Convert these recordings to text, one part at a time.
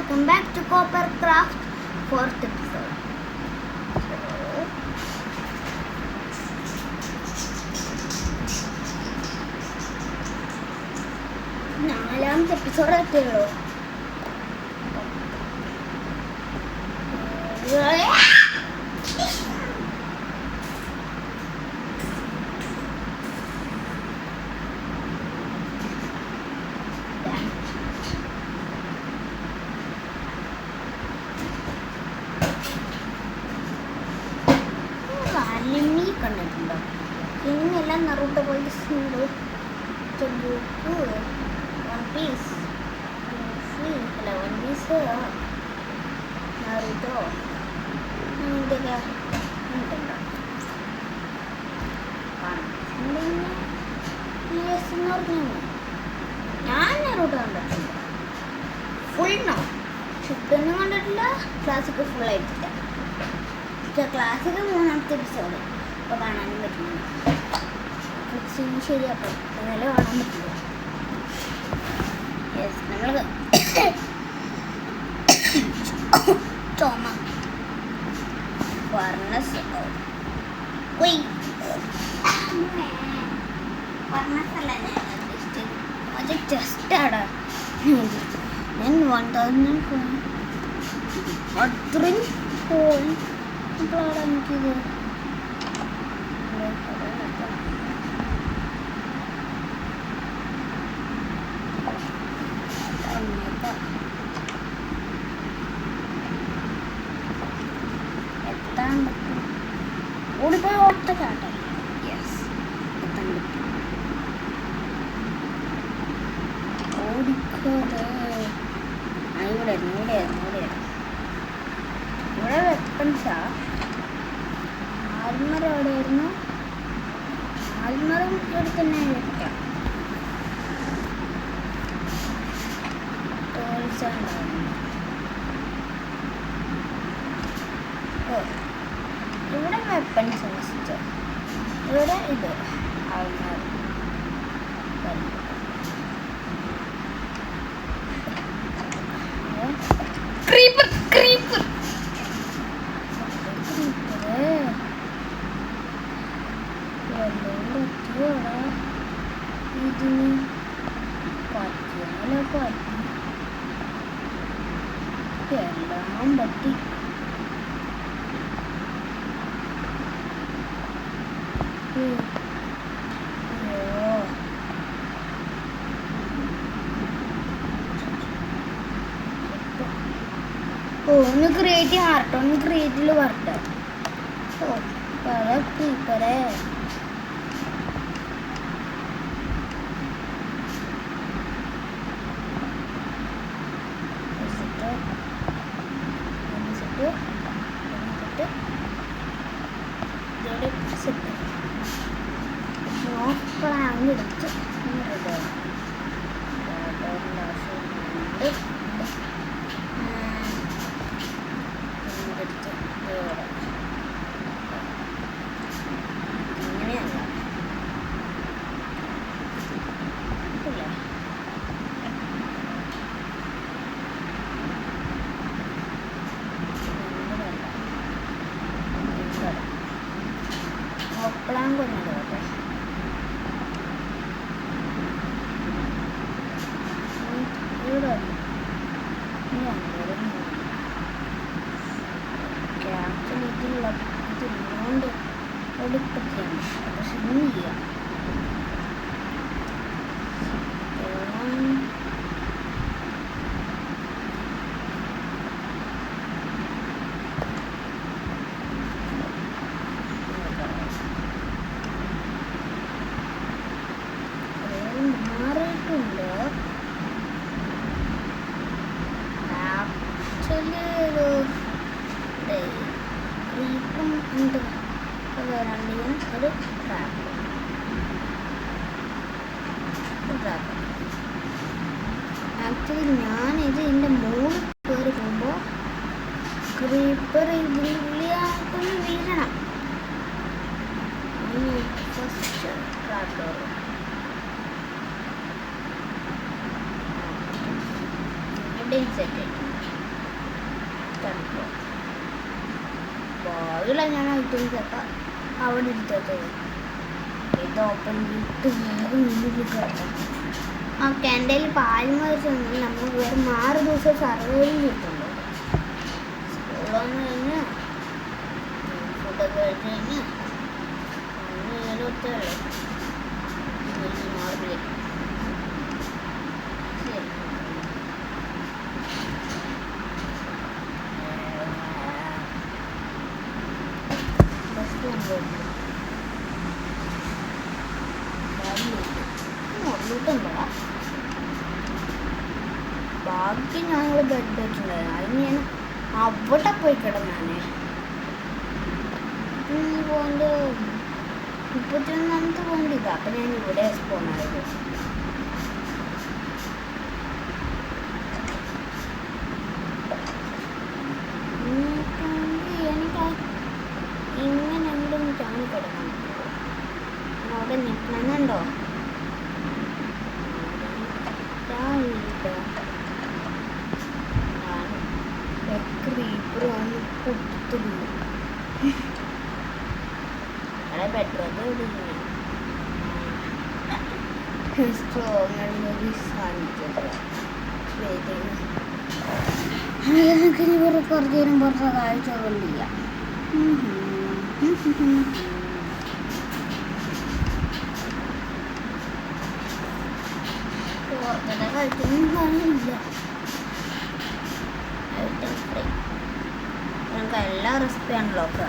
welcome back to Copper Craft 4th episode. നാലാമത്തെ episode എത്തിയുള്ളൂ. Anime കണ്ടിട്ടുണ്ടോ? ഇനിയെല്ലാം Naruto police ഉണ്ട്. Book one piece അല്ല one piece Naruto ഇതൊക്കെ ഉണ്ടല്ലോ. ഞാൻ നറൂട്ടോ കണ്ടിട്ടുണ്ട് ഫുൾ. നോ ഷിപ്പൊന്നും കണ്ടിട്ടില്ല. ക്ലാസ്സിക്ക് ഫുൾ ആയിട്ടില്ല. ക്ലാസ്സിൽ മൂന്നാമത്തെ എപ്പിസോഡ് ഇപ്പോൾ കാണാനും പറ്റുന്നുണ്ട്. ശരിയാക്കാം എന്നാലും കാണാൻ പറ്റില്ല. യെസ് നമ്മൾ ചുമ ഫർണസ് ഫർണസല്ല ഞാൻ ടെസ്റ്റാണ്. ഞാൻ 1000 അത്രയും പോയി ഇപ്പോഴാണ് എനിക്കിത് എത്താൻ പറ്റും. ഓടിപ്പോയി ഓട്ട ചാട്ടെ. യെസ് എത്താൻ പറ്റും. ഓടിക്കോടെ ഇവിടെ വെപ്പൺസാ. ആൽമരം എവിടെയായിരുന്നു? ആൽമരം ഇവിടെ തന്നെ വെക്കാം. ടോൾസ് ഉണ്ടായിരുന്നു. ഓ ഇവിടെ വെപ്പൺസ് വെച്ചിട്ട് ഇവിടെ ഇത് ആൽമരം ക്രീപ്പർ ക്രീപ്പർ ഇതിന് പറ്റിയാലോ പറ്റി എല്ലാം പറ്റി. ഒന്ന് ക്രിയേറ്റ് ഹാർട്ട് ഒന്ന് ക്രിയേറ്റിൽ വരട്ടെ. ഓ പല ക്രീപ്പറേ എടുത്ത് ഇങ്ങനെയല്ല ഒപ്പളാൻ കൊണ്ടോട്ടെ. ഇവിടെ ആക്ച്വലി ഇതില്ലോണ്ട് എടുപ്പൊക്കെയാണ്. പക്ഷെ ഇന്ന് ചെയ്യാം. മാറിയിട്ടുണ്ട്. ക്രീപ്പും ഉണ്ട്. രണ്ടിനും ഒരു ട്രാപ്പ്. ആക്ച്വലി ഞാനിത് എൻ്റെ മുകളിൽ കയറി പോകുമ്പോൾ ക്രീപ്പർ ഇതിലിയാക്കൊന്ന് വീഴണം. ഫസ്റ്റ് ട്രാപ്പ് ഡോർ ഇവിടെ സെറ്റ് ആയിട്ടുണ്ട്. തണുപ്പ് ഭാവിയില ഞാൻ ഐറ്റംസ് ഒക്കെ അവിടെ എടുത്തത് ഇത് ഓപ്പൺ ചെയ്തിട്ട് വേറെ മുന്നിൽ കയറാം. ആ എൻ്റെ പാൽമ വെച്ചെങ്കിൽ നമ്മൾ വേറെ 6 ദിവസം സർവൈവ് ചെയ്തിട്ടുണ്ട്. സ്കൂളിൽ വന്ന് കഴിഞ്ഞ് ഫുഡൊക്കെ കഴിച്ച് കഴിഞ്ഞ് ഒത്തുള്ളൂ മാർബിളി ബാക്കി ഞങ്ങൾ ബെഡ് വെച്ചിട്ടുണ്ടായിരുന്നു. അതിന് ഞാൻ അവിടെ പോയി കിടന്നാണ്. പോയിന്റ് 31ാമത്തെ പോയിന്റ് ഇതാ. അപ്പം ഞാൻ ഇവിടെ സ്പോണായത്. എനിക്ക് ഇങ്ങനെങ്കിലും ചാങ്ങി കിടക്കണം. അവിടെ നിൽക്കണമെന്നുണ്ടോ? ക്രീപ്പറാണ് കൊടുത്തത്. അവിടെ പെട്രോൾ സ്ട്രോങ്ങുള്ളൊരു സാധിക്കില്ല. എനിക്ക് ഇവർ കുറച്ച് നേരം പുറത്ത് കാഴ്ച കൊണ്ടില്ല. പുറത്തെ കളിച്ചൊന്നും കാണില്ല. ഞങ്ങൾക്ക് എല്ലാ റെസിപ്പിയാണല്ലോ ഒക്കെ.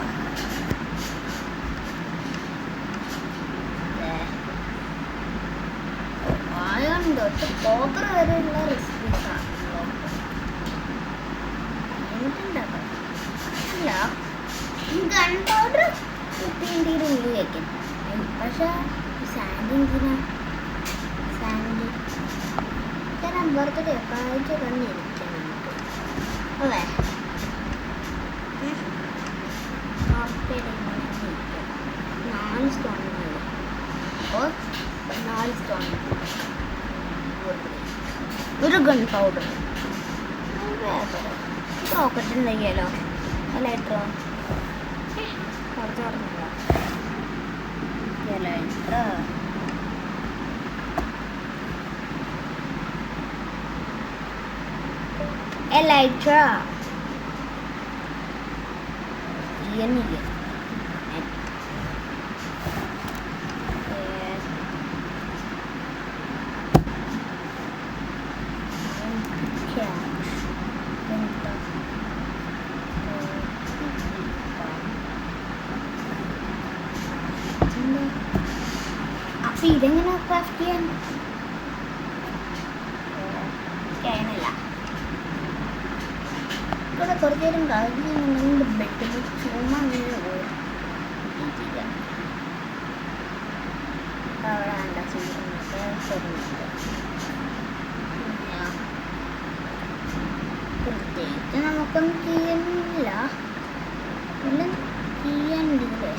ആയം തൊട്ട് പോക്കർ വരെയുള്ള റെസിപ്പീസാണല്ലോ എനിക്കുണ്ടാക്കാം. അല്ല ഗൺ പൗഡർ കുപ്പിൻ്റെ ഉള്ളി വയ്ക്കും. പക്ഷേ സാൻഡ് എന്തിനാ? സാൻഡ് ഞാൻ ബർത്ത്ഡേ കാഴ്ച കണ്ടിരിക്കണം നമുക്ക് അല്ലേ? 4 സ്റ്റോൺ അപ്പോൾ 4 സ്റ്റോൺ ഒരു ഗൺ പൗഡർ റോക്കറ്റ് ഉണ്ടാക്കിയാലോ? ലൈറ്ററോ? കുറച്ച് പറഞ്ഞില്ല. Lighter Elytra. Ini. Apa idengan craft yan? Kaya nila. ഇവിടെ കുറച്ച് നേരം കളിക്കുന്നുണ്ട്. ബെഡിൽ ചുമ്മാ അവിടെ എന്താ പ്രത്യേകിച്ച് നമുക്കൊന്നും ചെയ്യുന്നില്ല. എല്ലാം ചെയ്യാണ്ടില്ലേ?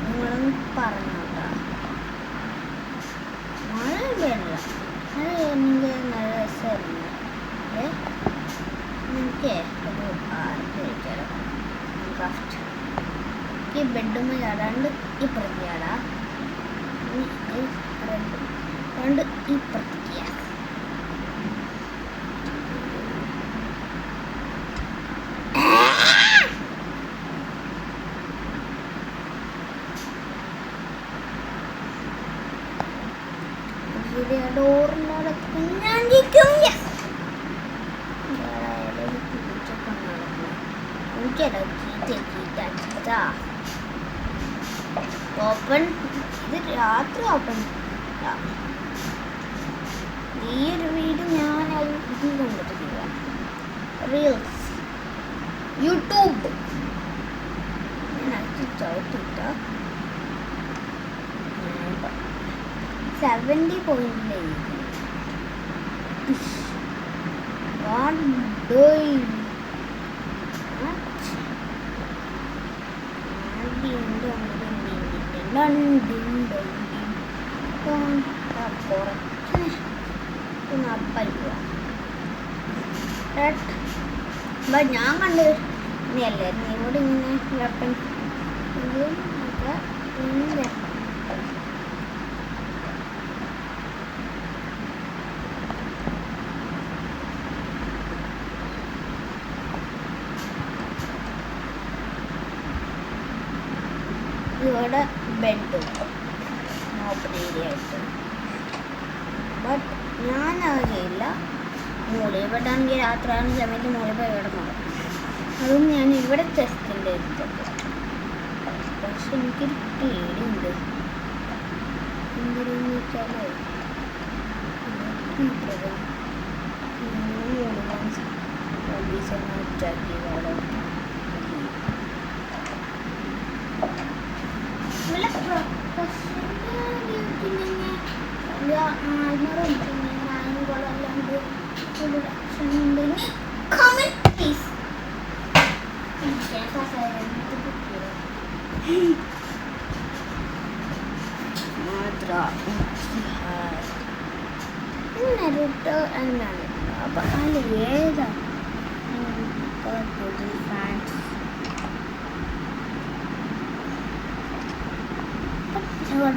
നിങ്ങളൊന്നും പറഞ്ഞോട്ടാ. മഴ വേണ്ട. മഴ എനിക്ക് നല്ല രസമായിരുന്നു. എനിക്ക് ഒരു കഴിക്കാലോ ക്രാഫ്റ്റ്. ഈ ബെഡുമ്മ ചാടാണ്ട് ഇപ്പുറത്ത് ചാടാ. രണ്ട് ഇപ്പുറത്തേക്ക്. ഡോറിനോടൊക്കെ ഞാൻ നിൽക്കും. ഓപ്പൺ ഇത് രാത്രി ഓപ്പൺ. ഈ ഒരു വീഡിയോ ഞാൻ ഇത് കണ്ടിട്ടില്ല. റീൽസ് യൂട്യൂബ് ചവിട്ടിട്ട 70 പോയിന്റിലേ ബട്ട് ഞാൻ കണ്ട് നീ അല്ലായിരുന്നു ഇവിടെ ഇങ്ങനെ വെപ്പൺ ഒക്കെ ഇവിടെ ബെഡ് ഓപ്പൺ ഏരിയ ആയിട്ട് ബട്ട് ഞാൻ അത് ചെയ്യില്ല. മുകളിൽ പെട്ടാണെങ്കിൽ രാത്രി ആകുന്ന സമയത്ത് മുകളിൽ പോയി കിടന്നു അതും ഞാൻ ഇവിടെ ചെസ്റ്റിൻ്റെ എടുത്തത്. പക്ഷെ എനിക്കൊരു പേടിയുണ്ട്. എന്തിനെന്ന് വെച്ചാൽ നരുട്ടോ എന്നാണ് അപ്പം അതിൽ ഏതാ ഫാൻസ്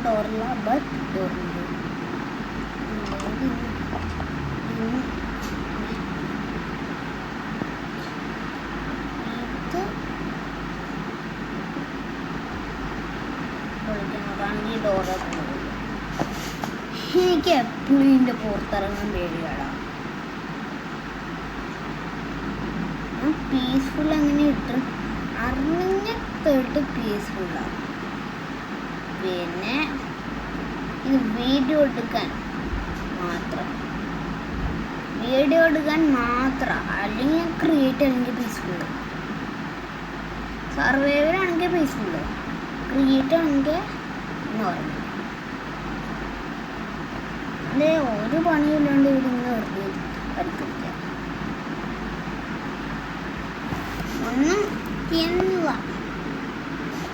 ഡോറില്ല ബട്ട് ഡോറുണ്ട്. പൊളിക്കുന്നതാണെങ്കിൽ ഡോറ് എനിക്ക് എപ്പോഴും ഇതിൻ്റെ പുറത്തിറങ്ങാൻ പേടിയാണ്. പീസ്ഫുൾ അങ്ങനെ ഇട്ട് അറിഞ്ഞിട്ട് പീസ്ഫുള്ളാണ്. പിന്നെ ഇത് വീഡിയോ എടുക്കാൻ മാത്രം അല്ലെങ്കിൽ ക്രിയേറ്റ് അല്ലെങ്കിൽ പീസ്ഫുൾ. സർവൈവർ ആണെങ്കിൽ പീസ്ഫുൾ, ക്രിയേറ്റ് ആണെങ്കിൽ നോർമൽ. അതെ ഒരു പണിയില്ലാണ്ട് ഇവിടെ നിന്ന് വെറുതെ പഠിപ്പിക്കുക ഒന്നും ചെയ്യുന്നില്ല.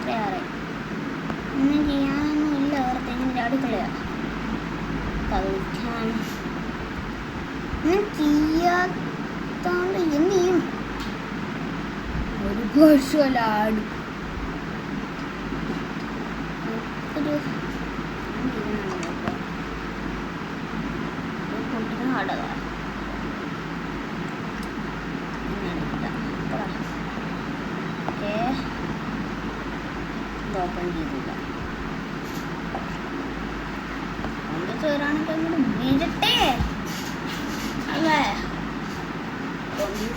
വേറെ ഒന്നും ചെയ്യാനൊന്നുമില്ല. വെറുതെ ഇങ്ങനെ ചാടിക്കളയാ കളിക്കാൻ ഒന്നും ചെയ്യാത്തോണ്ട് എന്ത് ചെയ്യും? ഒരു വർഷമല്ല ആടും ഓപ്പൺ ചെയ്തില്ല. ഒന്ന് ചേരാണെങ്കിൽ അങ്ങോട്ട് വീഴട്ടെ അല്ലേ?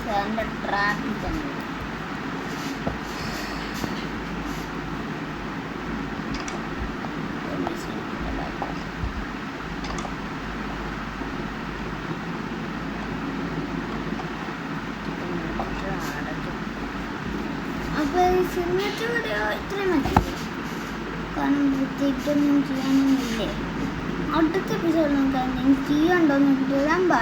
സാറിൻ്റെ ട്രാക്കിൽ തന്നെ അപ്പോൾ ഈ സിനിമയ്ക്ക് വീഡിയോ ഇത്രയും മതി. കാരണം പ്രത്യേകിച്ചൊന്നും ചെയ്യാനൊന്നുമില്ലേ. അടുത്ത എപ്പിസോഡ് നോക്കാൻ നിങ്ങൾക്ക് ചെയ്യുന്നുണ്ടോ എന്ന് നോക്കിയിട്ട്